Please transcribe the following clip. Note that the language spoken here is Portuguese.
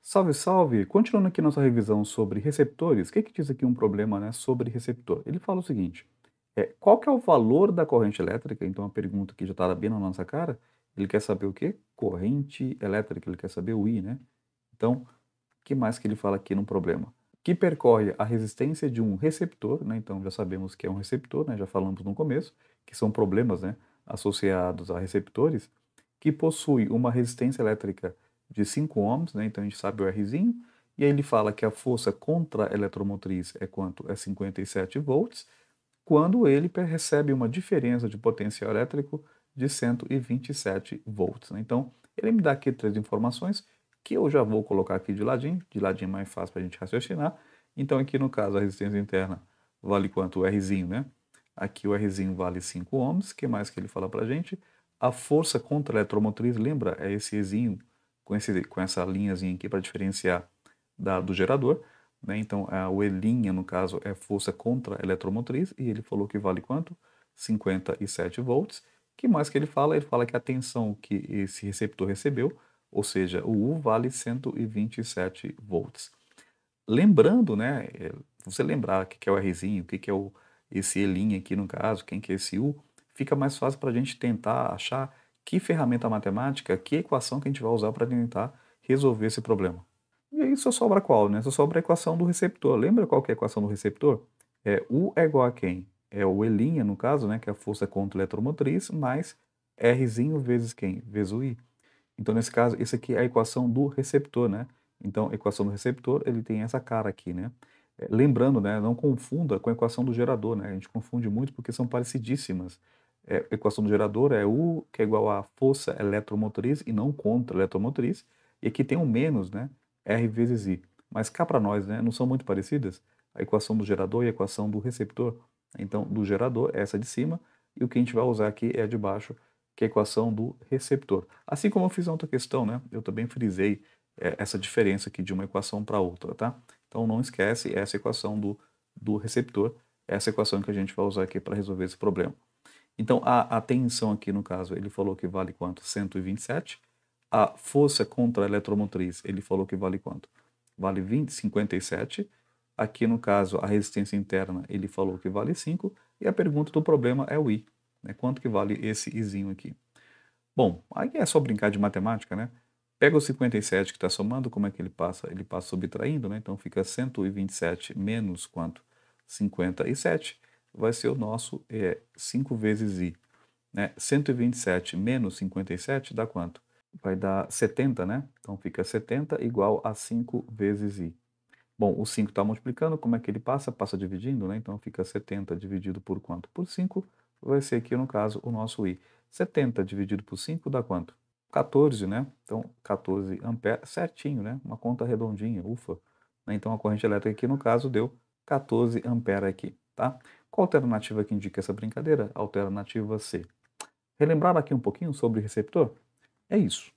Salve, salve! Continuando aqui nossa revisão sobre receptores, o que que diz aqui um problema, né, sobre receptor? Ele fala o seguinte, qual que é o valor da corrente elétrica? Então a pergunta que já está bem na nossa cara, ele quer saber o quê? Corrente elétrica, ele quer saber o I, né? Então, o que mais que ele fala aqui no problema? Que percorre a resistência de um receptor, né? Então já sabemos que é um receptor, né? Já falamos no começo, que são problemas, né, associados a receptores, que possui uma resistência elétrica de 5 ohms, né? Então a gente sabe o Rzinho, e aí ele fala que a força contra a eletromotriz é quanto? É 57 volts, quando ele recebe uma diferença de potencial elétrico de 127 volts, né? Então, ele me dá aqui três informações que eu já vou colocar aqui de ladinho é mais fácil para a gente raciocinar. Então, aqui no caso, a resistência interna vale quanto? O Rzinho, né? Aqui o Rzinho vale 5 ohms, o que mais que ele fala para a gente? A força contra a eletromotriz, lembra? É esse Ezinho com essa linhazinha aqui para diferenciar do gerador, né? Então, o E', no caso, é força contra a eletromotriz, e ele falou que vale quanto? 57 volts. O que mais que ele fala? Ele fala que a tensão que esse receptor recebeu, ou seja, o U vale 127 volts. Lembrando, né, você lembrar o que é o Rzinho, o que é esse E' aqui no caso, quem que é esse U, fica mais fácil para a gente tentar achar que ferramenta matemática, que equação que a gente vai usar para tentar resolver esse problema. E aí só sobra qual, né? Só sobra a equação do receptor. Lembra qual que é a equação do receptor? U é igual a quem? É o E', no caso, né, que é a força contra a eletromotriz, mais Rzinho vezes quem? Vezes o I. Então, nesse caso, esse aqui é a equação do receptor, né? Então, a equação do receptor, ele tem essa cara aqui, né? Lembrando, né, não confunda com a equação do gerador, né? A gente confunde muito porque são parecidíssimas. A equação do gerador é U, que é igual a força eletromotriz e não contra a eletromotriz. E aqui tem um menos, né? R vezes I. Mas cá para nós, né, não são muito parecidas? A equação do gerador e a equação do receptor. Então, do gerador é essa de cima, e o que a gente vai usar aqui é a de baixo, que é a equação do receptor. Assim como eu fiz na outra questão, né? Eu também frisei essa diferença aqui de uma equação para outra, tá? Então não esquece essa equação do receptor, essa equação que a gente vai usar aqui para resolver esse problema. Então a tensão aqui no caso, ele falou que vale quanto? 127. A força contra a eletromotriz, ele falou que vale quanto? Vale 57. Aqui no caso, a resistência interna, ele falou que vale 5. E a pergunta do problema é o I, né? Quanto que vale esse Izinho aqui? Bom, aí é só brincar de matemática, né? Pega o 57 que está somando, como é que ele passa? Ele passa subtraindo, né? Então fica 127 menos quanto? 57 vai ser o nosso 5 vezes I, né? 127 menos 57 dá quanto? Vai dar 70, né? Então fica 70 igual a 5 vezes I. Bom, o 5 está multiplicando, como é que ele passa? Passa dividindo, né? Então fica 70 dividido por quanto? Por 5, vai ser aqui no caso o nosso I. 70 dividido por 5 dá quanto? 14, né? Então 14 amperes, certinho, né? Uma conta redondinha, ufa. Né? Então a corrente elétrica aqui no caso deu 14 amperes aqui, tá? Qual alternativa que indica essa brincadeira? Alternativa C. Relembrar aqui um pouquinho sobre receptor? É isso.